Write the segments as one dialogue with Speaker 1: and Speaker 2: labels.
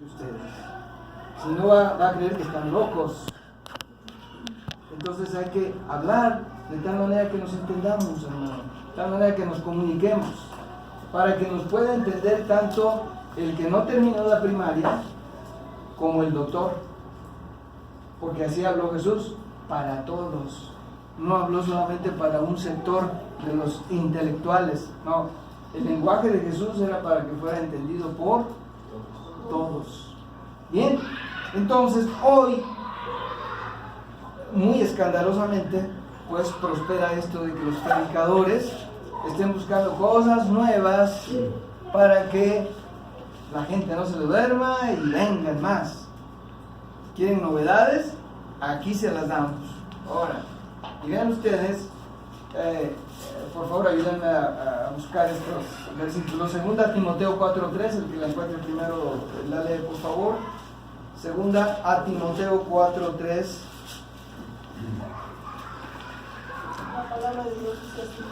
Speaker 1: ustedes. Si no va a creer que están locos. Entonces hay que hablar de tal manera que nos entendamos, hermano, de tal manera que nos comuniquemos, para que nos pueda entender tanto el que no terminó la primaria como el doctor, porque así habló Jesús para todos, no habló solamente para un sector de los intelectuales, no, el lenguaje de Jesús era para que fuera entendido por todos. Bien, entonces hoy muy escandalosamente pues prospera esto de que los predicadores estén buscando cosas nuevas para que la gente no se le duerma y vengan más. ¿Quieren novedades? Aquí se las damos. Ahora, y vean ustedes, por favor ayúdenme a buscar estos versículos. 2 Timoteo 4:3, el que la encuentre primero la lee por favor. 2 Timoteo 4:3.
Speaker 2: La palabra de Dios dice así: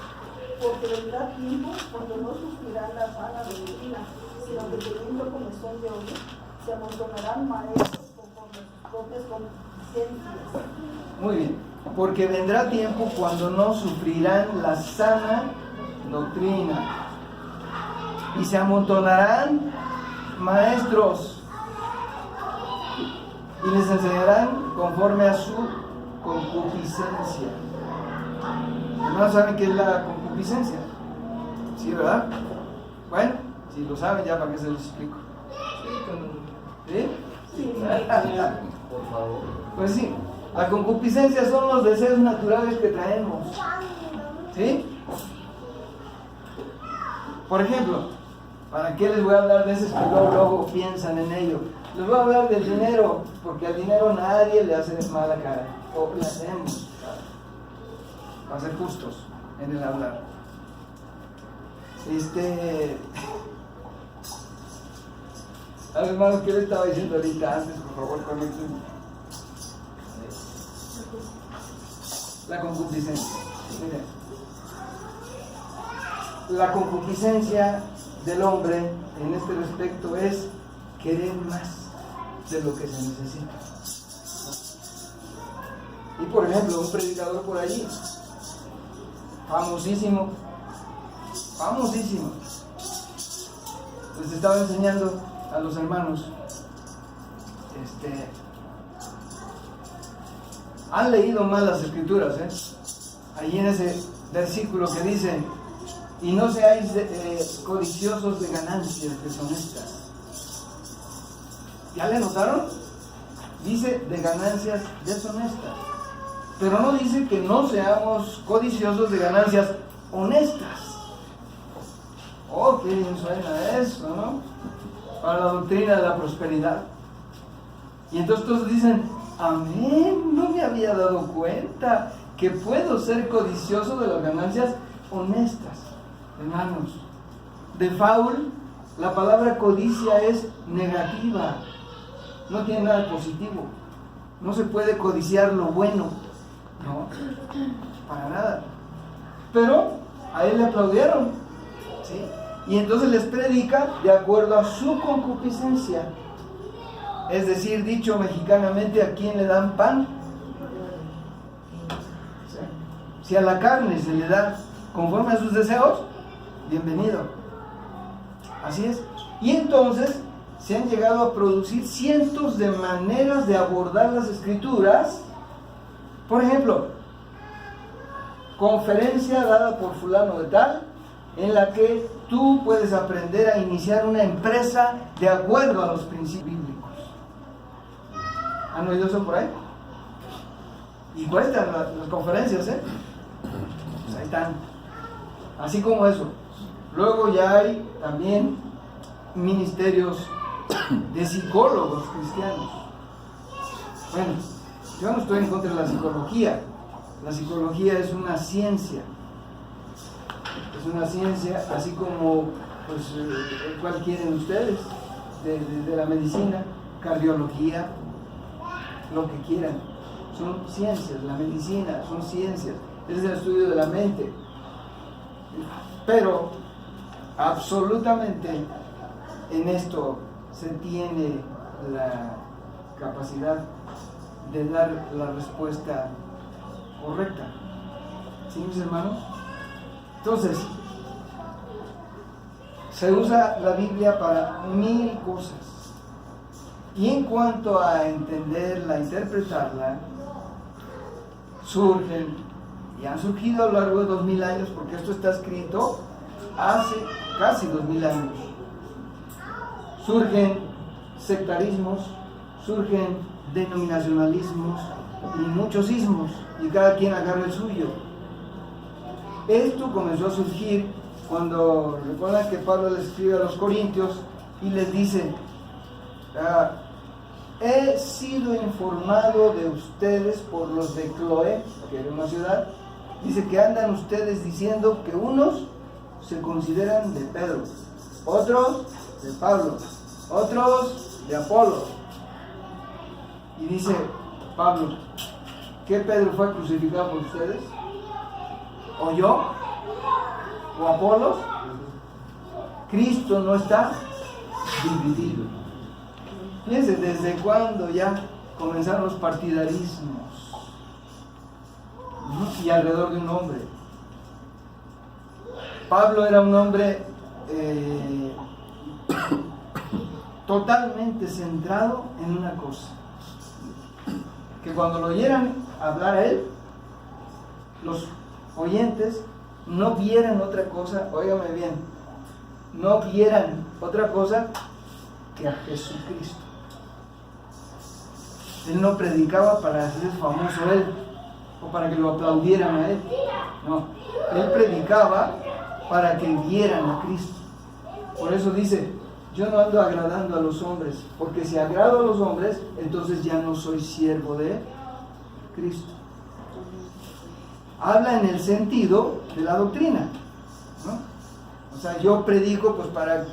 Speaker 2: porque vendrá tiempo cuando no sufrirán la sana doctrina, sino que teniendo comezón de oír, se amontonarán maestros conforme a sus propias concupiscencias.
Speaker 1: Muy bien, porque vendrá tiempo cuando no sufrirán la sana doctrina y se amontonarán maestros y les enseñarán conforme a su concupiscencia. ¿No saben qué es la concupiscencia? Sí, ¿verdad? Bueno, si lo saben ya, ¿para qué se los explico? ¿Sí?
Speaker 2: Sí.
Speaker 3: Por favor.
Speaker 1: Pues sí, la concupiscencia son los deseos naturales que traemos. ¿Sí? Por ejemplo, ¿para qué les voy a hablar de esos que luego piensan en ello? Les voy a hablar del dinero, porque al dinero nadie le hace mala cara, o le hacemos para ser justos en el hablar. A ver, hermanos, ¿qué le estaba diciendo ahorita antes? Por favor, conecten. La concupiscencia. Miren, la concupiscencia del hombre en este respecto es querer más de lo que se necesita. Y por ejemplo, un predicador por allí, famosísimo, les estaba enseñando a los hermanos, han leído mal las escrituras, ahí en ese versículo que dice: y no seáis codiciosos de ganancias deshonestas. ¿Ya le notaron? Dice de ganancias deshonestas, pero no dice que no seamos codiciosos de ganancias honestas. Oh, qué bien suena eso, ¿no? Para la doctrina de la prosperidad. Y entonces todos dicen: amén, no me había dado cuenta que puedo ser codicioso de las ganancias honestas. Hermanos, de Faul, la palabra codicia es negativa, no tiene nada positivo. No se puede codiciar lo bueno, no, para nada. Pero a él le aplaudieron, ¿sí? Y entonces les predica de acuerdo a su concupiscencia. Es decir, dicho mexicanamente, ¿a quién le dan pan? ¿Sí? Si a la carne se le da conforme a sus deseos, bienvenido. Así es. Y entonces se han llegado a producir cientos de maneras de abordar las escrituras. Por ejemplo, conferencia dada por fulano de tal, en la que tú puedes aprender a iniciar una empresa de acuerdo a los principios bíblicos. ¿Han oído eso por ahí? Y cuestan las conferencias, Pues ahí están. Así como eso. Luego ya hay también ministerios de psicólogos cristianos. Bueno, yo no estoy en contra de la psicología. La psicología es una ciencia. Es una ciencia, así como pues, ¿cuál quieren ustedes? De la medicina, cardiología, lo que quieran. Son ciencias, la medicina son ciencias. Es el estudio de la mente. Pero absolutamente en esto se tiene la capacidad de dar la respuesta correcta. ¿Sí, mis hermanos? Entonces, se usa la Biblia para 1000 cosas. Y en cuanto a entenderla, interpretarla, surgen y han surgido a lo largo de 2000 años, porque esto está escrito hace casi 2000 años. Surgen sectarismos, surgen denominacionalismos y muchos ismos, y cada quien agarra el suyo. Esto comenzó a surgir cuando, recuerdan que Pablo les escribe a los Corintios y les dice: he sido informado de ustedes por los de Cloé, que era una ciudad. Dice que andan ustedes diciendo que unos se consideran de Pedro, otros de Pablo, otros de Apolo. Y dice Pablo: ¿qué Pedro fue crucificado por ustedes? ¿O yo? ¿O Apolos? Cristo no está dividido. Fíjense desde cuándo ya comenzaron los partidarismos y alrededor de un hombre. Pablo era un hombre totalmente centrado en una cosa, que cuando lo oyeran hablar a él, los oyentes no vieran otra cosa, óigame bien, no vieran otra cosa que a Jesucristo. Él no predicaba para hacer famoso él o para que lo aplaudieran a él, no, él predicaba para que vieran a Cristo. Por eso dice: yo no ando agradando a los hombres, porque si agrado a los hombres, entonces ya no soy siervo de Cristo. Habla en el sentido de la doctrina, ¿no? O sea, yo predico pues para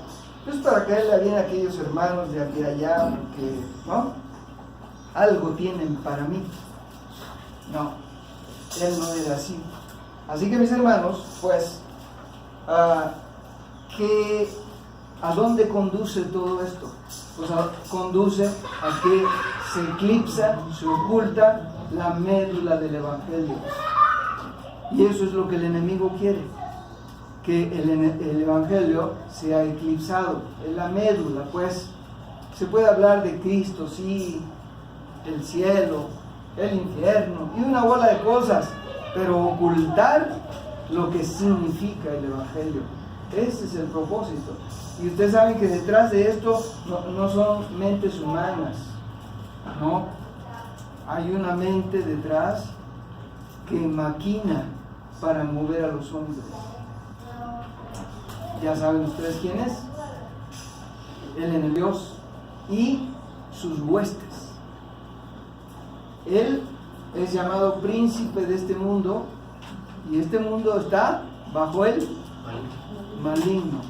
Speaker 1: caerle bien a aquellos hermanos de aquí y allá, porque, ¿no?, algo tienen para mí. No, él no era así. Así que, mis hermanos, pues, ¿a dónde conduce todo esto? Pues conduce a que se eclipsa, se oculta la médula del Evangelio. Y eso es lo que el enemigo quiere, que el Evangelio sea eclipsado. En la médula, pues, se puede hablar de Cristo, sí, el cielo, el infierno y una bola de cosas, pero ocultar lo que significa el Evangelio. Ese es el propósito. Y ustedes saben que detrás de esto no son mentes humanas, no, hay una mente detrás que maquina para mover a los hombres. Ya saben ustedes quién es: el enemigo, Dios y sus huestes. Él es llamado príncipe de este mundo, y este mundo está bajo el maligno.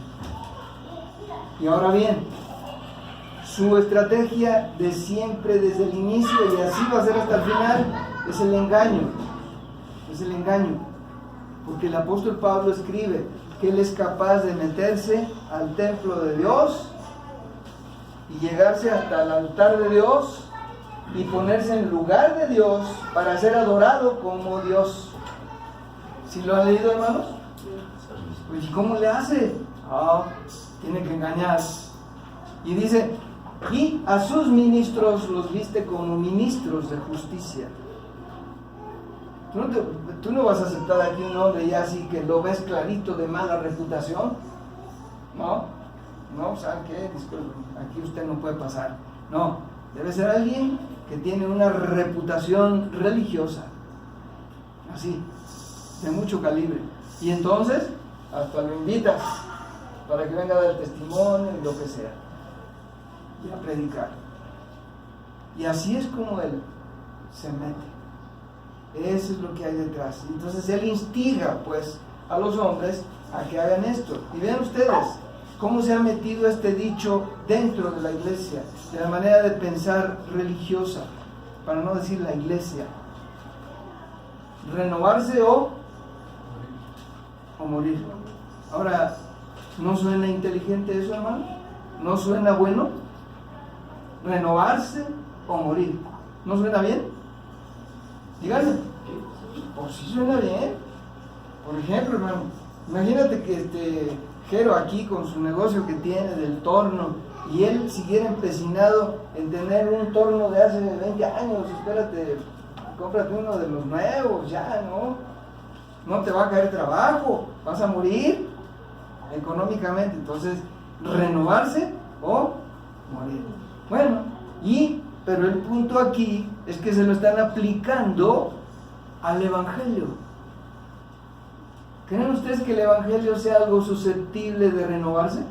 Speaker 1: Y ahora bien, su estrategia de siempre, desde el inicio, y así va a ser hasta el final, es el engaño. Es el engaño. Porque el apóstol Pablo escribe que él es capaz de meterse al templo de Dios y llegarse hasta el altar de Dios y ponerse en lugar de Dios para ser adorado como Dios. ¿Sí lo han leído, hermanos? Pues, ¿y cómo le hace? Tiene que engañar. Y dice: y a sus ministros los viste como ministros de justicia. ¿Tú no vas a aceptar aquí un hombre ya así que lo ves clarito de mala reputación? No, ¿saben qué? Disculpen, aquí usted no puede pasar. No, debe ser alguien que tiene una reputación religiosa, así, de mucho calibre. Y entonces, hasta lo invitas para que venga a dar testimonio y lo que sea, y a predicar. Y así es como él se mete. Eso es lo que hay detrás. Entonces él instiga pues a los hombres a que hagan esto. Y vean ustedes cómo se ha metido este dicho dentro de la iglesia, de la manera de pensar religiosa, para no decir la iglesia: renovarse o morir. Ahora, ¿no suena inteligente eso, hermano? ¿No suena bueno? renovarse o morir. ¿No suena bien? Díganme. Pues sí suena bien. Por ejemplo, hermano, imagínate que Jero aquí con su negocio que tiene del torno, y él siguiera empecinado en tener un torno de hace 20 años, espérate, cómprate uno de los nuevos, ya, no te va a caer trabajo, vas a morir económicamente. Entonces, renovarse o morir. Bueno, pero el punto aquí es que se lo están aplicando al Evangelio. ¿Creen ustedes que el Evangelio sea algo susceptible de renovarse?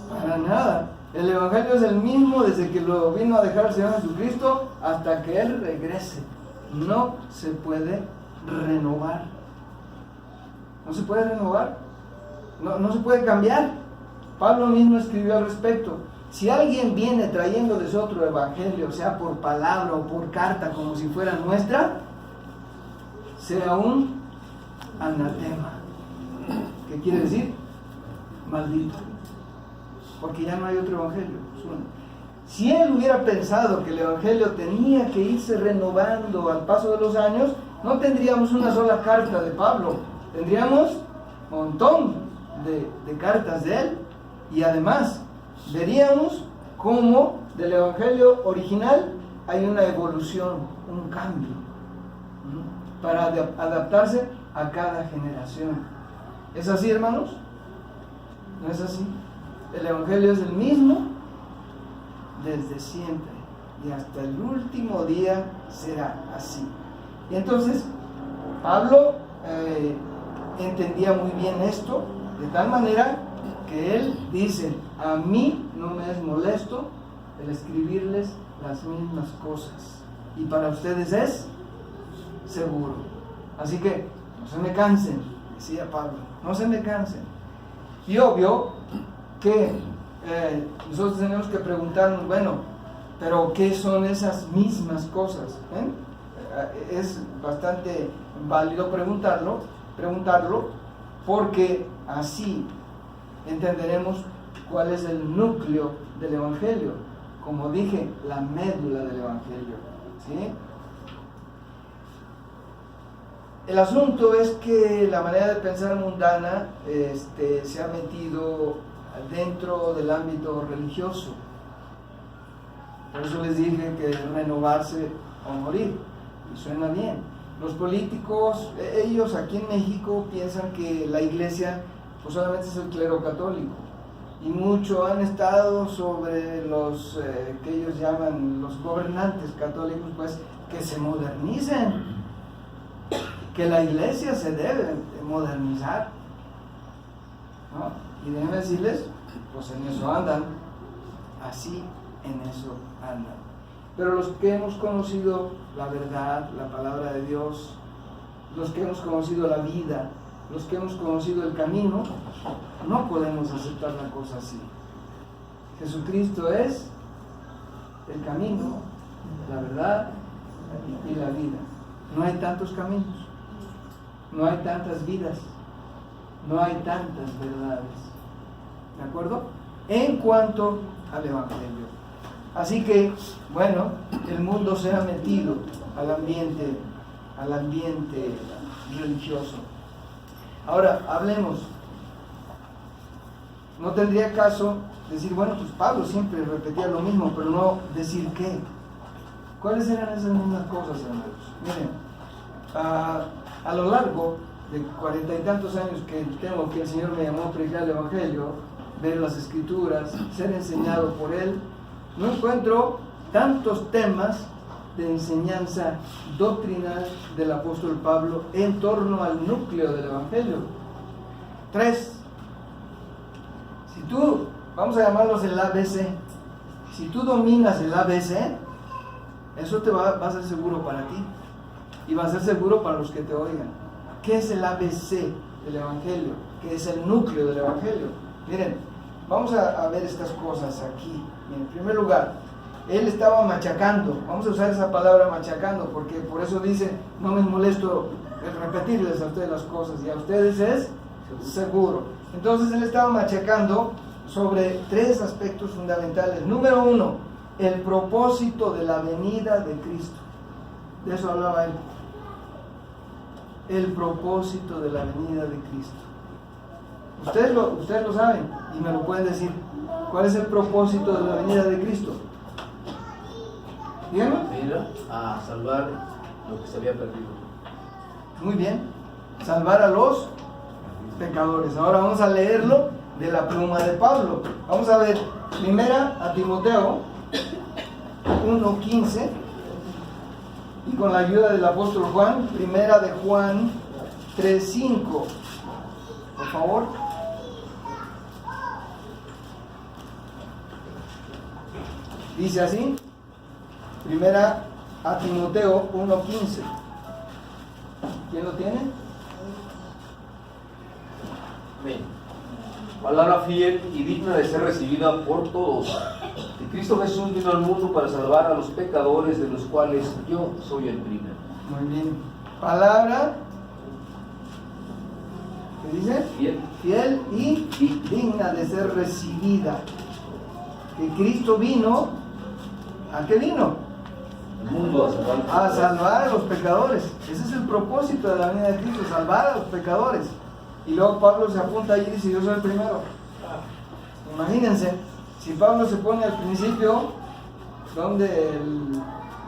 Speaker 1: Para nada. El Evangelio es el mismo desde que lo vino a dejar el Señor Jesucristo hasta que Él regrese. No se puede renovar. No se puede renovar. No se puede cambiar. Pablo mismo escribió al respecto. Si alguien viene trayéndoles otro evangelio, sea por palabra o por carta, como si fuera nuestra, sea un anatema. ¿Qué quiere decir? Maldito. Porque ya no hay otro evangelio. Si él hubiera pensado que el evangelio tenía que irse renovando al paso de los años, no tendríamos una sola carta de Pablo. Tendríamos un montón de cartas de él. Y además, veríamos cómo del evangelio original hay una evolución, un cambio, para adaptarse a cada generación. ¿Es así, hermanos? ¿No es así? El evangelio es el mismo desde siempre y hasta el último día será así. Y entonces Pablo entendía muy bien esto, de tal manera que él dice: a mí no me es molesto el escribirles las mismas cosas, y para ustedes es seguro. Así que no se me cansen, decía Pablo, no se me cansen. Y obvio que nosotros tenemos que preguntarnos, bueno, pero ¿qué son esas mismas cosas? Es bastante válido preguntarlo, porque así entenderemos cuál es el núcleo del evangelio, como dije, la médula del evangelio, ¿sí? El asunto es que la manera de pensar mundana se ha metido dentro del ámbito religioso. Por eso les dije que renovarse o morir, y suena bien. Los políticos, ellos aquí en México piensan que la iglesia pues solamente es el clero católico, y mucho han estado sobre los que ellos llaman los gobernantes católicos, pues que se modernicen, que la iglesia se debe modernizar, ¿no? Y déjenme decirles, pues en eso andan, así en eso andan. Pero los que hemos conocido la verdad, la palabra de Dios, los que hemos conocido la vida, los que hemos conocido el camino, no podemos aceptar la cosa así. Jesucristo es el camino, la verdad y la vida. No hay tantos caminos, no hay tantas vidas, no hay tantas verdades. ¿De acuerdo? En cuanto al evangelio. Así que, bueno, el mundo se ha metido al ambiente religioso. Ahora, hablemos. No tendría caso decir, bueno, pues Pablo siempre repetía lo mismo, pero no decir qué. ¿Cuáles eran esas mismas cosas, hermanos? Miren, a lo largo de 40 y tantos años que tengo, que el Señor me llamó a predicar el Evangelio, ver las Escrituras, ser enseñado por Él, no encuentro tantos temas de enseñanza doctrinal del apóstol Pablo en torno al núcleo del Evangelio. 3. Si tú, vamos a llamarlos el ABC, si tú dominas el ABC, eso va a ser seguro para ti y va a ser seguro para los que te oigan. ¿Qué es el ABC del Evangelio? ¿Qué es el núcleo del Evangelio? Miren, vamos a ver estas cosas aquí. En primer lugar, él estaba machacando, vamos a usar esa palabra machacando, porque por eso dice, no me molesto repetirles a ustedes las cosas, y a ustedes es seguro. Entonces él estaba machacando sobre tres aspectos fundamentales. Número uno, el propósito de la venida de Cristo. De eso hablaba él. El propósito de la venida de Cristo. Ustedes lo saben y me lo pueden decir. ¿Cuál es el propósito de la venida de Cristo? Díganme.
Speaker 3: Venir a salvar lo que se había perdido.
Speaker 1: Muy bien. Salvar a los pecadores. Ahora vamos a leerlo de la pluma de Pablo. Vamos a ver, primera a Timoteo 1:15 y con la ayuda del apóstol Juan, primera de Juan 3:5. Por favor. Dice así, primera a Timoteo 1:15. ¿Quién lo tiene?
Speaker 3: Amén. Palabra fiel y digna de ser recibida por todos. Que Cristo Jesús vino al mundo para salvar a los pecadores, de los cuales yo soy el primero.
Speaker 1: Muy bien. Palabra, ¿qué dice?
Speaker 3: Fiel.
Speaker 1: Fiel y digna de ser recibida. Que Cristo vino, ¿a qué vino?
Speaker 3: El mundo a salvar.
Speaker 1: A salvar a los pecadores. Ese es el propósito de la venida de Cristo, salvar a los pecadores. Y luego Pablo se apunta allí y dice, yo soy el primero. Imagínense, si Pablo se pone al principio, ¿dónde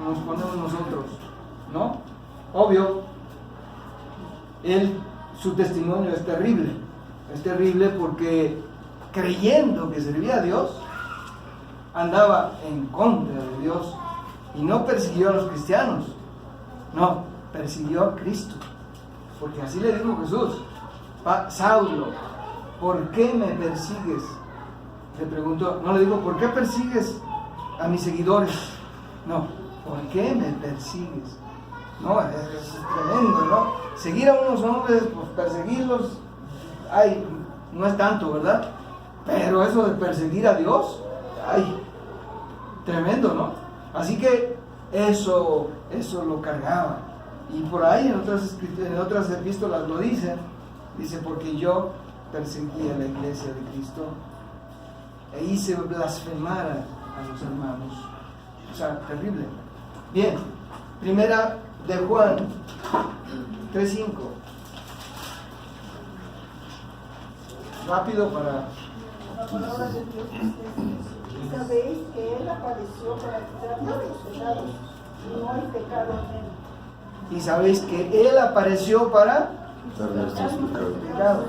Speaker 1: nos ponemos nosotros? ¿No? Obvio, su testimonio es terrible. Es terrible porque creyendo que servía a Dios, andaba en contra de Dios y no persiguió a los cristianos. No, persiguió a Cristo. Porque así le dijo Jesús. Saulo, ¿por qué me persigues? Le preguntó, no le digo, ¿por qué persigues a mis seguidores? No, ¿por qué me persigues? No, es tremendo, ¿no? Seguir a unos hombres, pues perseguirlos, ay, no es tanto, ¿verdad? Pero eso de perseguir a Dios, ay, tremendo, ¿no? Así que eso lo cargaba. Y por ahí en otras epístolas lo dice, porque yo perseguí a la iglesia de Cristo e hice blasfemar a los hermanos. O sea, terrible. Bien, primera de Juan 3:5. Rápido para...
Speaker 2: La palabra de Dios dice, sabéis que Él apareció para quitarnos los pecados, y no hay pecado en Él.
Speaker 1: Y sabéis que Él apareció para pecado,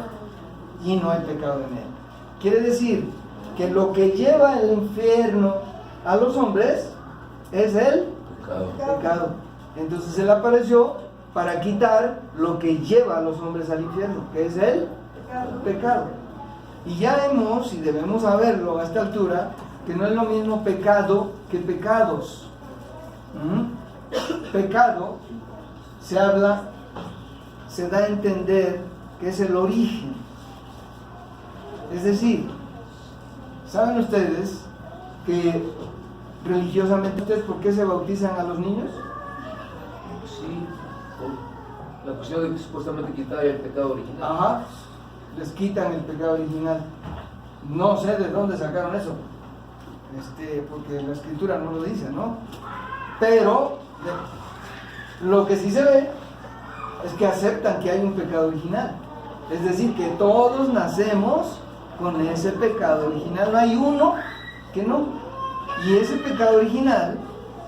Speaker 1: y no hay pecado en Él. Quiere decir que lo que lleva al infierno a los hombres es el pecado. Entonces Él apareció para quitar lo que lleva a los hombres al infierno, que es el pecado. Y ya hemos, y debemos saberlo a esta altura, que no es lo mismo pecado que pecados. Pecado se da a entender que es el origen. Es decir, ¿saben ustedes que religiosamente por qué se bautizan a los niños?
Speaker 3: Sí, por la cuestión de que supuestamente quitar el pecado original.
Speaker 1: Ajá, les quitan el pecado original. No sé de dónde sacaron eso, porque la escritura no lo dice, ¿no? Pero lo que sí se ve es que aceptan que hay un pecado original. Es decir, que todos nacemos con ese pecado original. No hay uno que no. Y ese pecado original,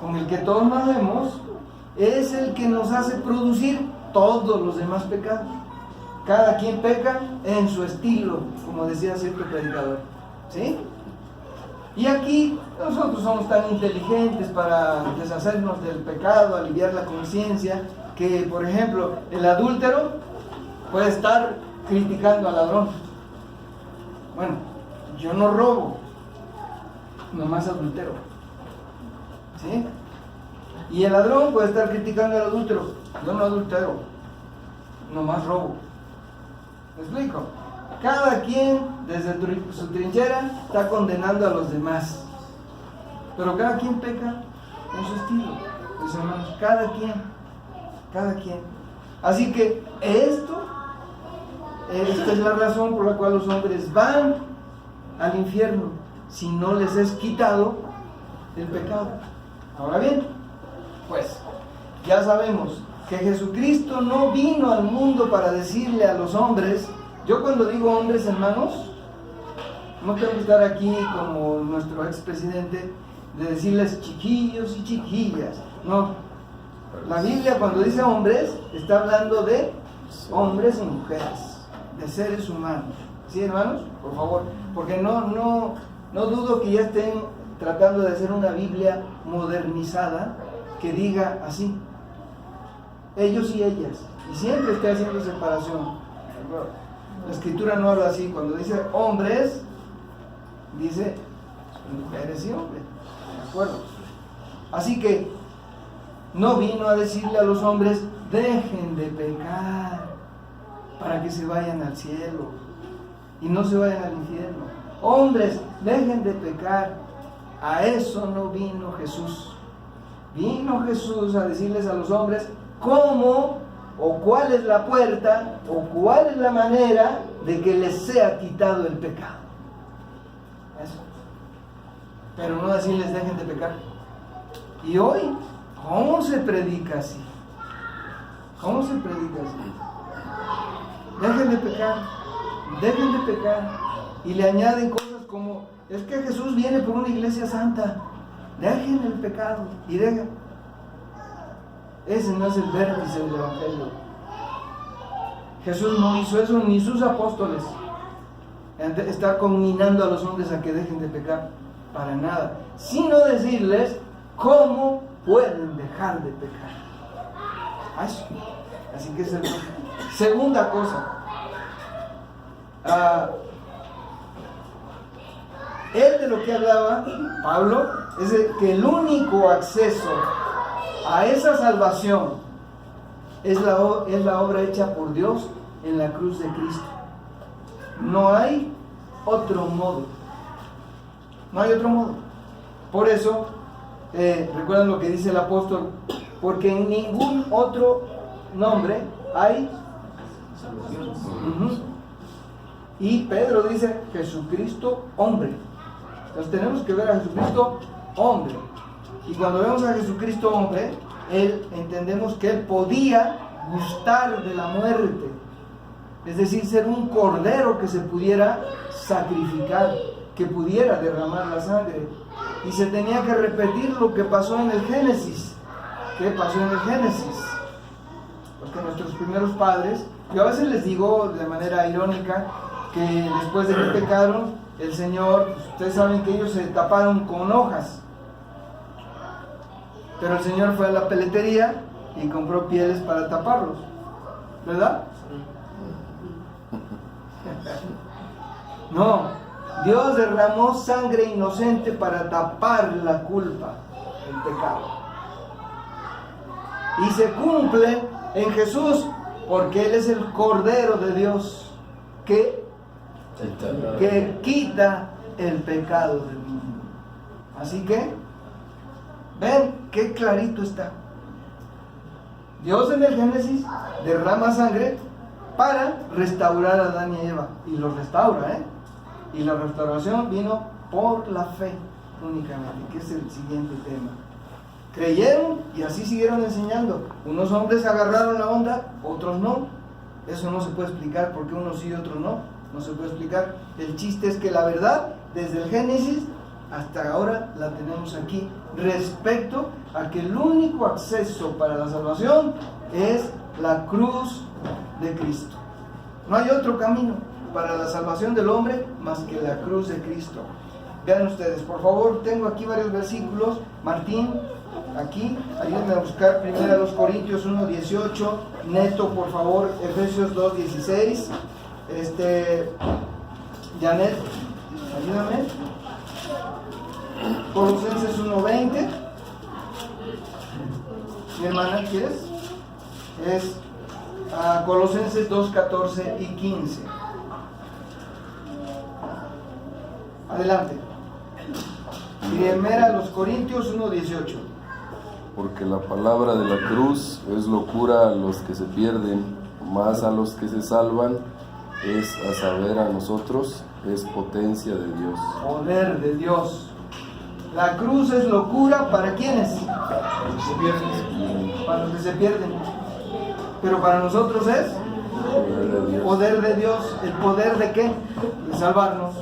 Speaker 1: con el que todos nacemos, es el que nos hace producir todos los demás pecados. Cada quien peca en su estilo, como decía cierto predicador. ¿Sí? Y aquí nosotros somos tan inteligentes para deshacernos del pecado, aliviar la conciencia, que por ejemplo el adúltero puede estar criticando al ladrón. Bueno, yo no robo, nomás adultero. ¿Sí? Y el ladrón puede estar criticando al adúltero. Yo no adultero, nomás robo. ¿Me explico? Cada quien desde su trinchera está condenando a los demás. Pero cada quien peca en su estilo, mis hermanos. Cada quien. Así que esta es la razón por la cual los hombres van al infierno si no les es quitado el pecado. Ahora bien, pues ya sabemos que Jesucristo no vino al mundo para decirle a los hombres, yo cuando digo hombres, hermanos, no tengo que estar aquí como nuestro expresidente de decirles chiquillos y chiquillas, no. La Biblia cuando dice hombres está hablando de hombres y mujeres, de seres humanos. ¿Sí, hermanos? Por favor, porque no dudo que ya estén tratando de hacer una Biblia modernizada que diga así, ellos y ellas, y siempre esté haciendo separación. La Escritura no habla así. Cuando dice hombres, dice mujeres y hombres, ¿de acuerdo? Así que no vino a decirle a los hombres, dejen de pecar para que se vayan al cielo y no se vayan al infierno. Hombres, dejen de pecar. A eso no vino Jesús. Vino Jesús a decirles a los hombres cómo o cuál es la puerta o cuál es la manera de que les sea quitado el pecado. Eso. Pero no decirles dejen de pecar. Y hoy, ¿cómo se predica así? ¿Cómo se predica así? Dejen de pecar, dejen de pecar. Y le añaden cosas como, es que Jesús viene por una iglesia santa. Dejen el pecado y dejen. Ese no es el vértice del Evangelio. Jesús no hizo eso, ni sus apóstoles. Está conminando a los hombres a que dejen de pecar, para nada, sino decirles cómo pueden dejar de pecar. Así que es el... Segunda cosa, él de lo que hablaba, Pablo, es de que el único acceso a esa salvación es la obra hecha por Dios en la cruz de Cristo. No hay otro modo. No hay otro modo. Por eso, recuerdan lo que dice el apóstol, porque en ningún otro nombre hay salvación. Y Pedro dice, Jesucristo hombre. Entonces tenemos que ver a Jesucristo hombre. Y cuando vemos a Jesucristo hombre, entendemos que Él podía gustar de la muerte. Es decir, ser un cordero que se pudiera sacrificar, que pudiera derramar la sangre. Y se tenía que repetir lo que pasó en el Génesis. ¿Qué pasó en el Génesis? Porque nuestros primeros padres, yo a veces les digo de manera irónica, que después de que pecaron, el Señor, ustedes saben que ellos se taparon con hojas. Pero el Señor fue a la peletería y compró pieles para taparlos, ¿verdad? No, Dios derramó sangre inocente para tapar la culpa, el pecado. Y se cumple en Jesús, porque Él es el Cordero de Dios que quita el pecado del mundo. Así que, ven qué clarito está. Dios en el Génesis derrama sangre para restaurar a Adán y Eva. Y los restaura, Y la restauración vino por la fe únicamente, que es el siguiente tema. Creyeron y así siguieron enseñando. Unos hombres agarraron la onda, otros no. Eso no se puede explicar porque unos sí y otros no. No se puede explicar. El chiste es que la verdad, desde el Génesis hasta ahora, la tenemos aquí. Respecto a que el único acceso para la salvación es la cruz de Cristo. No hay otro camino para la salvación del hombre más que la cruz de Cristo. Vean ustedes, por favor, tengo aquí varios versículos. Martín, aquí, ayúdenme a buscar 1 Corintios 1:18, Neto, por favor, Efesios 2:16, Janet, ayúdame, Colosenses 1:20, mi hermana, ¿quieres? Es Colosenses 2:14 y 15. Adelante. 1 Corintios 1:18.
Speaker 4: Porque la palabra de la cruz es locura a los que se pierden, más a los que se salvan, es a saber a nosotros, es potencia de Dios.
Speaker 1: Poder de Dios. La cruz es locura para quienes, para los que se pierden. Pero para nosotros es
Speaker 4: Poder de Dios.
Speaker 1: poder de Dios. ¿El poder de qué? De salvarnos.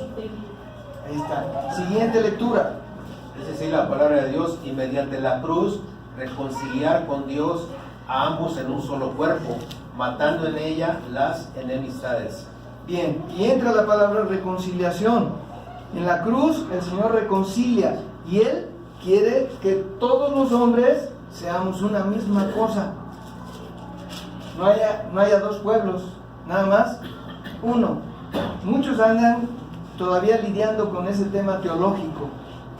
Speaker 1: Ahí está. Siguiente lectura.
Speaker 5: Es decir, la palabra de Dios, y mediante la cruz reconciliar con Dios a ambos en un solo cuerpo, matando en ella las enemistades.
Speaker 1: Bien, y entra la palabra reconciliación. En la cruz el Señor reconcilia y Él quiere que todos los hombres seamos una misma cosa. No haya dos pueblos, nada más uno. Muchos andan todavía lidiando con ese tema teológico,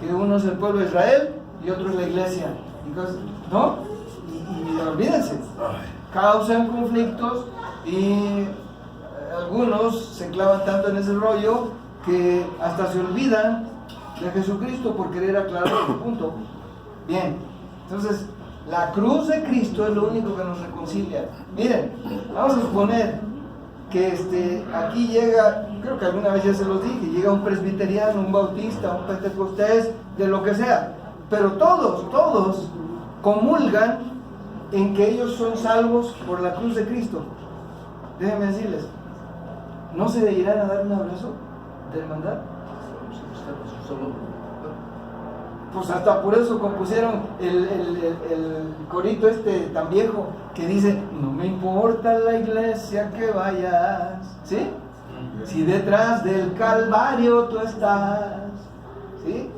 Speaker 1: que uno es el pueblo de Israel y otro es la iglesia. ¿No? Y olvídense, causan conflictos y algunos se clavan tanto en ese rollo que hasta se olvidan de Jesucristo por querer aclarar el punto. Bien, entonces la cruz de Cristo es lo único que nos reconcilia. Miren, vamos a suponer que aquí llega, creo que alguna vez ya se los dije, llega un presbiteriano, un bautista, un pentecostés, de lo que sea, pero todos comulgan en que ellos son salvos por la cruz de Cristo. Déjenme decirles, ¿no se irán a dar un abrazo de hermandad? Pues hasta por eso compusieron el corito tan viejo que dice: no me importa la iglesia que vayas, ¿sí? Si detrás del Calvario tú estás, ¿sí?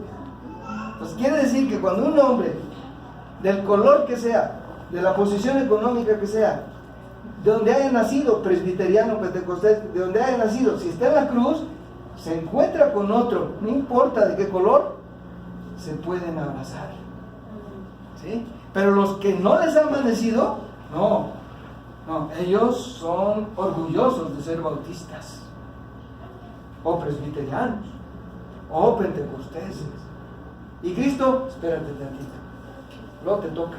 Speaker 1: Pues quiere decir que cuando un hombre, del color que sea, de la posición económica que sea, de donde haya nacido, presbiteriano, pentecostés, de donde haya nacido, si está en la cruz, se encuentra con otro, no importa de qué color, se pueden abrazar, ¿sí? Pero los que no les ha amanecido, no, ellos son orgullosos de ser bautistas, o presbiterianos, o pentecosteses. Y Cristo, espérate tantito, luego te toca.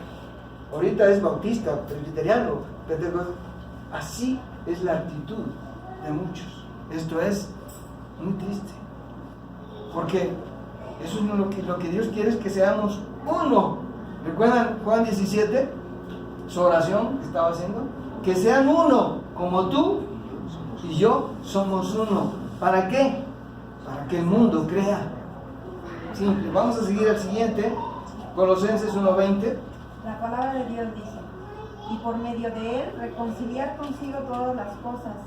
Speaker 1: Ahorita es bautista, presbiteriano, pentecostés. Así es la actitud de muchos. Esto es muy triste, porque eso es lo que Dios quiere, es que seamos uno. ¿Recuerdan Juan 17? Su oración que estaba haciendo. Que sean uno, como tú y yo somos uno. ¿Para qué? Para que el mundo crea. Simple. Vamos a seguir al siguiente. Colosenses 1:20.
Speaker 6: La palabra de Dios dice: y por medio de él reconciliar consigo todas las cosas,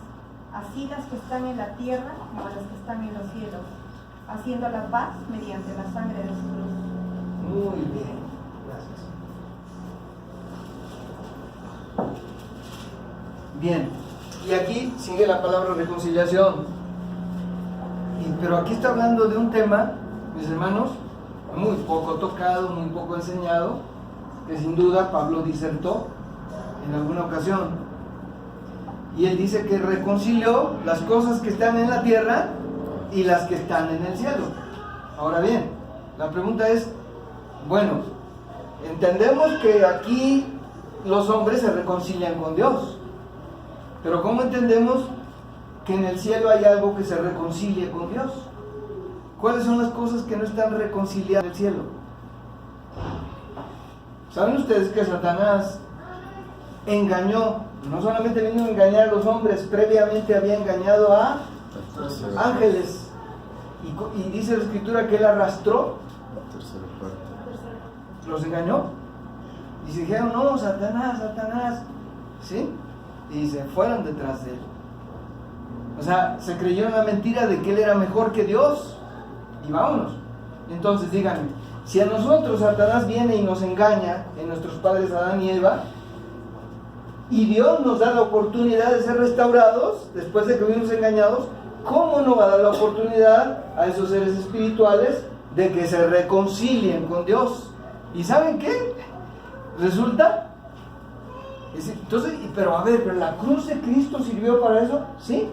Speaker 6: así las que están en la tierra como las que están en los cielos, haciendo la paz mediante la sangre de su cruz.
Speaker 1: Muy bien, gracias. Bien, y aquí sigue la palabra reconciliación. Pero aquí está hablando de un tema, mis hermanos, muy poco tocado, muy poco enseñado, que sin duda Pablo disertó en alguna ocasión. Y él dice que reconcilió las cosas que están en la tierra y las que están en el cielo. Ahora bien, la pregunta es, bueno, entendemos que aquí los hombres se reconcilian con Dios, pero ¿cómo entendemos que en el cielo hay algo que se reconcilie con Dios? ¿Cuáles son las cosas que no están reconciliadas en el cielo? ¿Saben ustedes que Satanás engañó? No solamente vino a engañar a los hombres, previamente había engañado a ángeles. Y dice la escritura que él arrastró,
Speaker 4: La tercera parte.
Speaker 1: los engañó. Y se dijeron: no, Satanás, ¿sí? Y se fueron detrás de él. O sea, se creyeron la mentira de que él era mejor que Dios. Y vámonos. Entonces díganme, si a nosotros Satanás viene y nos engaña, en nuestros padres Adán y Eva, y Dios nos da la oportunidad de ser restaurados después de que fuimos engañados, ¿cómo no va a dar la oportunidad a esos seres espirituales de que se reconcilien con Dios? ¿Y saben qué? Resulta, entonces, pero a ver, ¿pero la cruz de Cristo sirvió para eso? Sí,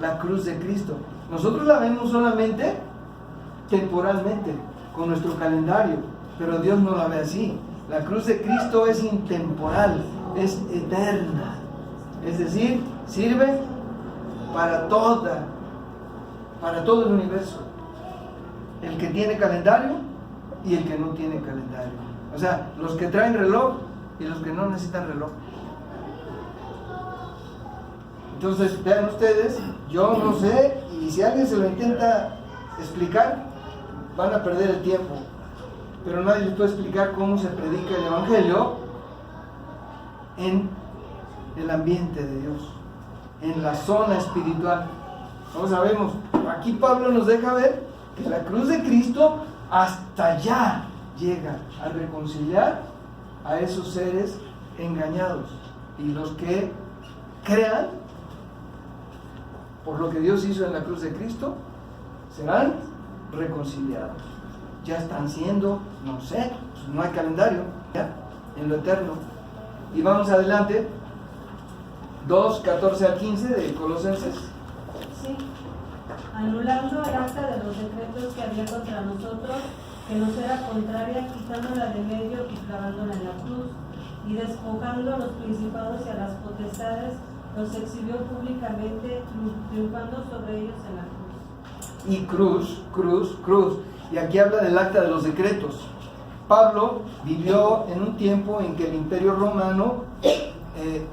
Speaker 1: la cruz de Cristo. Nosotros la vemos solamente temporalmente, con nuestro calendario, pero Dios no la ve así. La cruz de Cristo es intemporal, es eterna, es decir, sirve para toda para todo el universo. El que tiene calendario y el que no tiene calendario. O sea, los que traen reloj y los que no necesitan reloj. Entonces, vean ustedes, yo no sé, y si alguien se lo intenta explicar, van a perder el tiempo. Pero nadie les puede explicar cómo se predica el Evangelio en el ambiente de Dios, en la zona espiritual. No sabemos, aquí Pablo nos deja ver que la cruz de Cristo hasta allá llega a reconciliar a esos seres engañados. Y los que crean por lo que Dios hizo en la cruz de Cristo serán reconciliados. Ya están siendo, no sé, pues no hay calendario, ya, en lo eterno. Y vamos adelante, 2, 14 al 15 de Colosenses.
Speaker 7: Sí, anulando el acta de los decretos que había contra nosotros, que nos era contraria, quitándola de medio y clavándola en la cruz, y despojando a los principados y a las potestades, los exhibió públicamente, triunfando sobre ellos en la cruz.
Speaker 1: Y cruz, cruz, cruz. Y aquí habla del acta de los decretos. Pablo vivió en un tiempo en que el Imperio Romano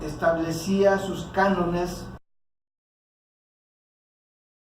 Speaker 1: establecía sus cánones